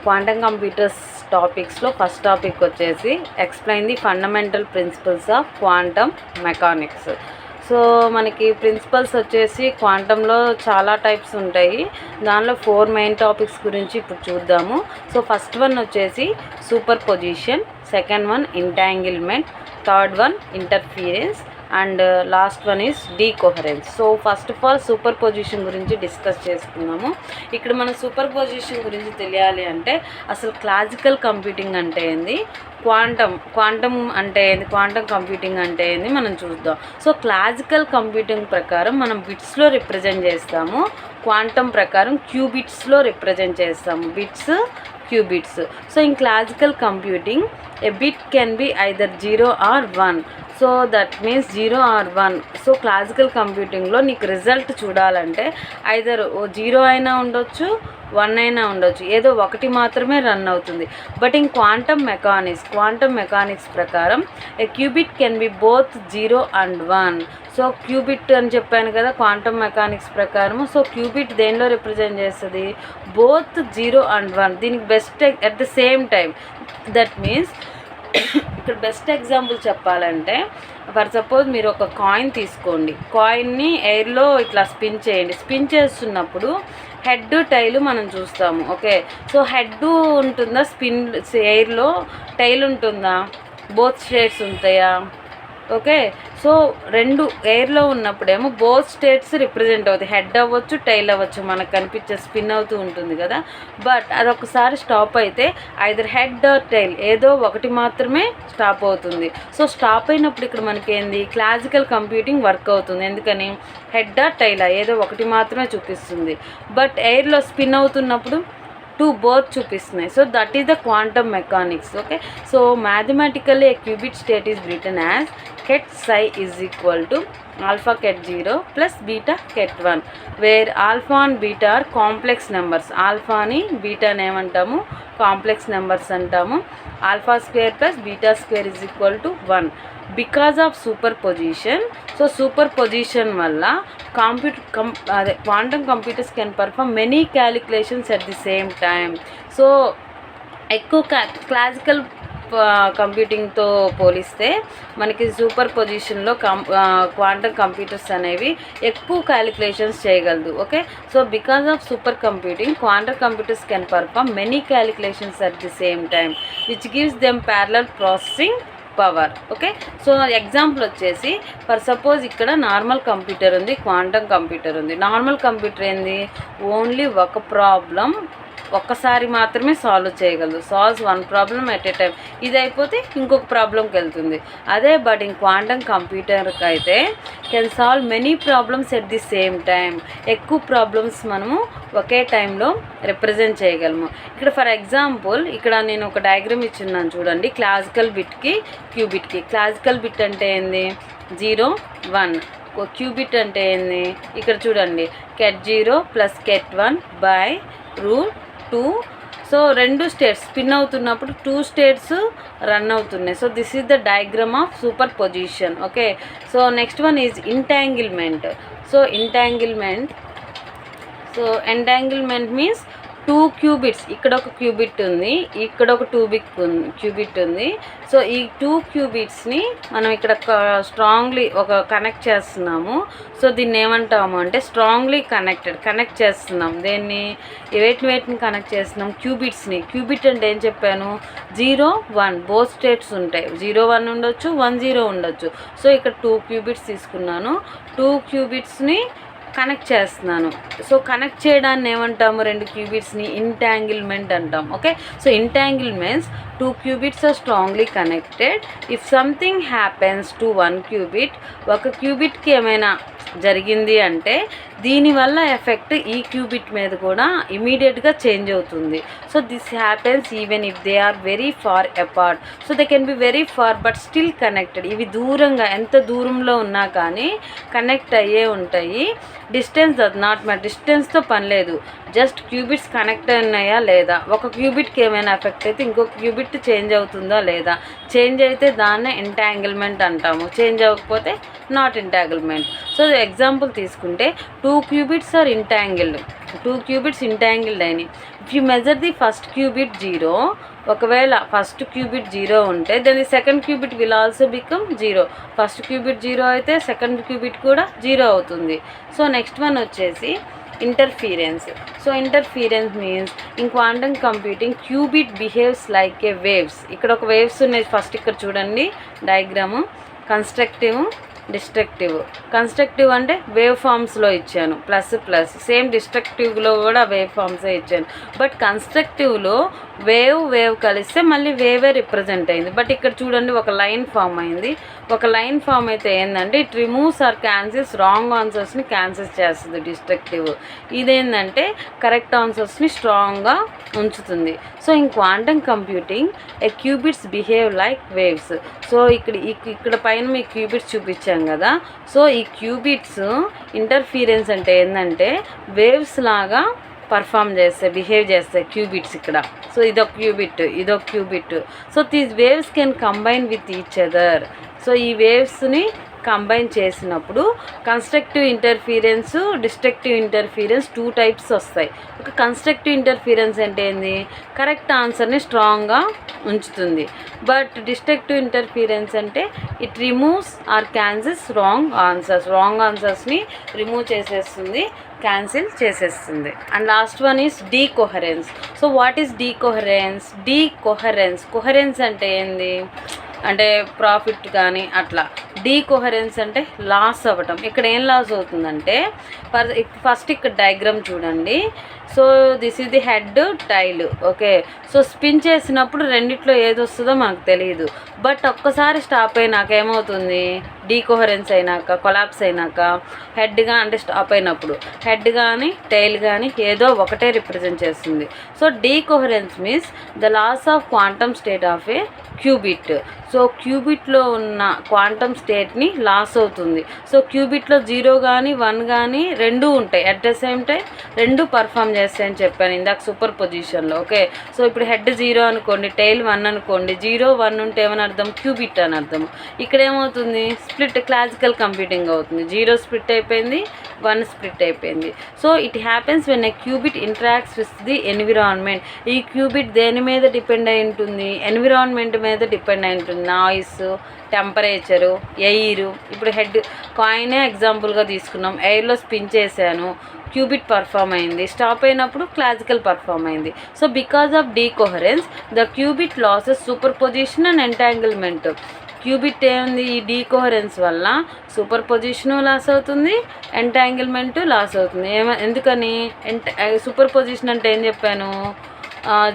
Quantum computers టాపిక్స్లో first topic వచ్చేసి explain the fundamental principles of quantum mechanics. So మనకి principles వచ్చేసి క్వాంటంలో చాలా టైప్స్ ఉంటాయి. దానిలో 4 మెయిన్ టాపిక్స్ గురించి ఇప్పుడు చూద్దాము. సో ఫస్ట్ వన్ వచ్చేసి super position, second one entanglement, third one interference and last one is decoherence. So first of all super position గురించి డిస్కస్ చేసుకున్నాము. ఇక్కడ మనం సూపర్ పొజిషన్ గురించి తెలియాలి అంటే అసలు క్లాసికల్ కంప్యూటింగ్ అంటే ఏంది, క్వాంటమ్ అంటే ఏంది, క్వాంటమ్ కంప్యూటింగ్ అంటే ఏంది మనం చూద్దాం. సో క్లాసికల్ కంప్యూటింగ్ ప్రకారం మనం బిట్స్లో రిప్రజెంట్ చేస్తాము, క్వాంటమ్ ప్రకారం క్యూబిట్స్లో రిప్రజెంట్ చేస్తాము, bits qubits. So in classical computing a bit can be either 0 or 1. So that means 0 or 1. So classical కంప్యూటింగ్లో నీకు రిజల్ట్ చూడాలంటే ఐదర్ 0 అయినా ఉండొచ్చు, 1 అయినా ఉండొచ్చు, ఏదో ఒకటి మాత్రమే రన్ అవుతుంది. బట్ ఇన్ క్వాంటమ్ మెకానిక్స్ ప్రకారం a qubit can be both 0 and 1. So qubit అని చెప్పాను కదా క్వాంటమ్ మెకానిక్స్ ప్రకారము. సో క్యూబిట్ దేనిలో రిప్రజెంట్ చేస్తుంది, బోత్ 0 and 1. దీనికి best at the same time. That means ఇక్కడ బెస్ట్ ఎగ్జాంపుల్ చెప్పాలంటే ఫర్ సపోజ్ మీరు ఒక కాయిన్ తీసుకోండి, కాయిన్ని ఎయిర్లో ఇట్లా స్పిన్ చేయండి. స్పిన్ చేస్తున్నప్పుడు హెడ్ టైల్ మనం చూస్తాము. ఓకే, సో హెడ్ ఉంటుందా, స్పిన్ ఎయిర్లో టైల్ ఉంటుందా, బోత్ స్టేట్స్ ఉంటాయా? ఓకే, సో రెండు ఎయిర్లో ఉన్నప్పుడేమో బోత్ స్టేట్స్ రిప్రజెంట్ అవుతాయి, హెడ్ అవ్వచ్చు, టైల్ అవ్వచ్చు, మనకు కనిపించే స్పిన్ అవుతూ ఉంటుంది కదా. బట్ అదొకసారి స్టాప్ అయితే ఐదర్ హెడ్ ఆర్ టైల్ ఏదో ఒకటి మాత్రమే స్టాప్ అవుతుంది. సో స్టాప్ అయినప్పుడు ఇక్కడ మనకేంది, క్లాసికల్ కంప్యూటింగ్ వర్క్ అవుతుంది. ఎందుకని, హెడ్ ఆర్ టైల్ ఏదో ఒకటి మాత్రమే చూపిస్తుంది. బట్ ఎయిర్లో స్పిన్ అవుతున్నప్పుడు బోత్ చూపిస్తున్నాయి. So that is the quantum mechanics. Okay, so mathematically a qubit state is written as ket psi is equal to alpha ket 0 plus beta ket 1, where alpha and beta are complex numbers. alpha ni beta ni ఏమంటాము, complex numbers అంటాము. Alpha square plus beta square is equal to 1 because of super position. So super position వల్ల quantum computers can perform many calculations at the same time. So ఎక్కువ classical కంప్యూటింగ్తో పోలిస్తే మనకి super పొజిషన్లో quantum computers అనేవి ఎక్కువ calculations చేయగలదు. Okay, so because of super computing quantum computers can perform many calculations at the same time which gives them parallel processing power. Okay, so example వచ్చేసి for suppose ఇక్కడ normal computer ఉంది, quantum computer ఉంది. Normal computer ఏంది, only ఒక problem ఒక్కసారి మాత్రమే solve చేయగలదు, solves 1 problem at a time. ఇది అయిపోతే ఇంకొక ప్రాబ్లంకి వెళ్తుంది. అదే బట్ ఇన్ క్వాంటమ్ కంప్యూటర్కి అయితే can solve many problems at the same time. ఎక్కువ ప్రాబ్లమ్స్ మనము ఒకే టైంలో రిప్రజెంట్ చేయగలము. ఇక్కడ ఫర్ ఎగ్జాంపుల్ ఇక్కడ నేను ఒక డయాగ్రామ్ ఇచ్చున్నాను చూడండి, క్లాసికల్ బిట్కి క్యూబిట్కి. క్లాసికల్ బిట్ అంటే ఏంది, 0 1. క్యూబిట్ అంటే ఏంది, ఇక్కడ చూడండి ket 0 plus ket 1 by root 2. So రెండు స్టేట్స్ స్పిన్ అవుతున్నప్పుడు 2 స్టేట్స్ రన్ అవుతున్నాయి. So this is the diagram of super position. Okay, so next one is entanglement. So entanglement means 2 qubits, ఇక్కడ ఒక క్యూబిట్ ఉంది, ఇక్కడ ఒక క్యూబిట్ ఉంది. సో ఈ 2 క్యూబిట్స్ని మనం ఇక్కడ స్ట్రాంగ్లీ కనెక్ట్ చేస్తున్నాము. సో దీన్ని ఏమంటాము అంటే స్ట్రాంగ్లీ కనెక్ట్ చేస్తున్నాం. దేన్ని, వేటిని కనెక్ట్ చేస్తున్నాం, క్యూబిట్స్ని. క్యూబిట్ అంటే ఏం చెప్పాను, 0 1 బోత్ స్టేట్స్ ఉంటాయి, 0 1 ఉండొచ్చు, 1 0 ఉండొచ్చు. సో ఇక్కడ 2 క్యూబిట్స్ తీసుకున్నాను, 2 క్యూబిట్స్ని కనెక్ట్ చేస్తున్నాను. సో కనెక్ట్ చేయడాన్ని ఏమంటాము, 2 క్యూబిట్స్ని ఇంటాంగిల్మెంట్ అంటాం. Okay, so entanglements 2 qubits are strongly connected. If something happens to 1 qubit, ఒక క్యూబిట్కి ఏమైనా జరిగింది అంటే దీనివల్ల ఎఫెక్ట్ ఈ క్యూబిట్ మీద కూడా ఇమీడియట్గా చేంజ్ అవుతుంది. So this happens even if they are very far apart. So they can be very far but still connected. ఇవి దూరంగా ఎంత దూరంలో ఉన్నా కానీ కనెక్ట్ అయ్యే ఉంటాయి. డిస్టెన్స్ దట్ నాట్ మ్యాటర్, డిస్టెన్స్తో పని లేదు, జస్ట్ క్యూబిట్స్ కనెక్ట్ అయినాయా లేదా. ఒక క్యూబిట్కి ఏమైనా ఎఫెక్ట్ అయితే ఇంకొక క్యూబిట్ చేంజ్ అవుతుందా లేదా. చేంజ్ అయితే దాన్నే ఎంటాంగిల్మెంట్ అంటాము, చేంజ్ అవ్వకపోతే నాట్ ఎంటాంగిల్మెంట్. సో ఎగ్జాంపుల్ తీసుకుంటే 2 2 qubits are entangled. 2 qubits entangled అయినాయి. If you measure the first qubit 0, ఒకవేళ ఫస్ట్ క్యూబిట్ 0 ఉంటే దాని second qubit will also become 0. First qubit 0 అయితే సెకండ్ క్యూబిట్ కూడా 0 అవుతుంది. సో నెక్స్ట్ వన్ వచ్చేసి interference. So interference means in quantum computing qubit behaves like a waves. ఇక్కడ ఒక waves ఉన్నాయి. ఫస్ట్ ఇక్కడ చూడండి డయాగ్రాము, కన్స్ట్రక్టివ్, డిస్ట్రక్టివ్. కన్స్ట్రక్టివ్ అంటే వేవ్ ఫామ్స్లో ఇచ్చాను, ప్లస్ ప్లస్. సేమ్ డిస్ట్రక్టివ్లో కూడా వేవ్ ఫామ్సే ఇచ్చాను. బట్ కన్స్ట్రక్టివ్లో వేవ్ కలిస్తే మళ్ళీ వేవే రిప్రజెంట్ అయింది. బట్ ఇక్కడ చూడండి ఒక లైన్ ఫామ్ అయింది. ఒక లైన్ ఫామ్ అయితే ఏంటంటే it removes or cancels wrong ఆన్సర్స్ని క్యాన్సిల్స్ చేస్తుంది డిస్ట్రక్టివ్. ఇదేంటంటే కరెక్ట్ ఆన్సర్స్ని స్ట్రాంగ్గా ఉంచుతుంది. So in quantum computing a qubits behave like waves. So ఇక్కడ పైన మీకు క్యూబిట్స్ చూపించాం కదా. సో ఈ క్యూబిట్స్ ఇంటర్ఫీరెన్స్ అంటే ఏంటంటే వేవ్స్ లాగా బిహేవ్ చేస్తాయి క్యూబిట్స్ ఇక్కడ. సో ఇదొక qubit. So these waves can combine with each other. So ఈ వేవ్స్ని కంబైన్ చేసినప్పుడు constructive interference, destructive interference 2 types వస్తాయి. ఒక కన్స్ట్రక్టివ్ ఇంటర్ఫీరెన్స్ అంటే ఏంది, కరెక్ట్ ఆన్సర్ని స్ట్రాంగ్గా ఉంచుతుంది. బట్ డిస్ట్రక్టివ్ ఇంటర్ఫీరెన్స్ అంటే it removes or cancels wrong ఆన్సర్స్ని రిమూవ్ చేసేస్తుంది, క్యాన్సిల్ చేసేస్తుంది. And last one is decoherence. So what is decoherence? Coherence అంటే ఏంది అంటే ప్రాఫిట్ కానీ అట్లా. డీకోహరెన్స్ అంటే లాస్ అవ్వటం. ఇక్కడ ఏం లాస్ అవుతుందంటే ఫస్ట్ ఇక్కడ డయాగ్రామ్ చూడండి. So this is the head, tail. Okay, so spin చేసినప్పుడు రెండిట్లో ఏది వస్తుందో మనకు తెలియదు. బట్ ఒక్కసారి స్టాప్ అయినాక ఏమవుతుంది, డీకోహరెన్స్ అయినాక, కొలాప్స్ అయినాక హెడ్గా అంటే స్టాప్ అయినప్పుడు హెడ్ కానీ టైల్ కానీ ఏదో ఒకటే రిప్రజెంట్ చేస్తుంది. So decoherence means the loss of quantum state of a qubit. So క్యూబిట్లో ఉన్న క్వాంటమ్ స్టేట్ని లాస్ అవుతుంది. సో క్యూబిట్లో 0 కానీ 1 కానీ రెండూ ఉంటాయి. అట్ ద సేమ్ టైం రెండు పర్ఫామ్ చేస్తాయని చెప్పాను ఇందాక సూపర్ పొజిషన్లో. ఓకే, సో ఇప్పుడు హెడ్ 0 అనుకోండి, టైల్ 1 అనుకోండి. 0, 1 ఉంటే ఏమని అర్థం, క్యూబిట్ అని అర్థం. ఇక్కడ ఏమవుతుంది, స్ప్లిట్, క్లాసికల్ కంప్యూటింగ్ అవుతుంది. 0 స్ప్లిట్ అయిపోయింది, 1 స్ప్లిట్ అయిపోయింది. So it happens when a qubit interacts with the environment. ఈ క్యూబిట్ దేని మీద డిపెండ్ అయి ఉంటుంది, ఎన్విరాన్మెంట్ మీద డిపెండ్ అయి ఉంటుంది. Noise, temperature, air. ఇప్పుడు హెడ్ కాయినే ఎగ్జాంపుల్గా తీసుకున్నాం. ఎయిర్లో స్పిన్ చేశాను, క్యూబిట్ పర్ఫామ్ అయింది. స్టాప్ అయినప్పుడు క్లాసికల్ పర్ఫామ్ అయింది. So because of decoherence the qubit loses super position and entanglement. Qubit ఏముంది, ఈ డీకోహరెన్స్ వల్ల సూపర్ పొజిషను లాస్ అవుతుంది, ఎంటాంగిల్మెంట్ లాస్ అవుతుంది. ఎందుకని, సూపర్ పొజిషన్ అంటే ఏం చెప్పాను,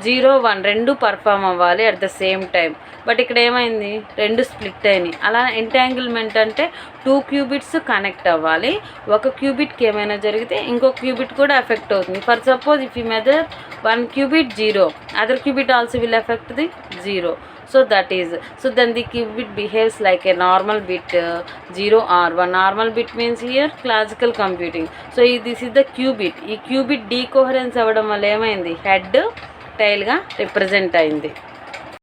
0, 1 రెండు పర్ఫామ్ అవ్వాలి at the same time. But ఇక్కడ ఏమైంది, రెండు స్ప్లిట్ అయినాయి. అలా ఎంటాంగిల్మెంట్ అంటే 2 క్యూబిట్స్ కనెక్ట్ అవ్వాలి. ఒక క్యూబిట్కి ఏమైనా జరిగితే ఇంకో క్యూబిట్ కూడా ఎఫెక్ట్ అవుతుంది. For suppose if you measure 1 qubit 0, other qubit also will effect the 0. So that is, so then the qubit behaves like a normal bit, 0 or 1. Normal bit means here classical computing. So this is the qubit. ఈ qubit decoherence అవ్వడం వల్ల ఏమైంది, head టైల్గా represent అయింది.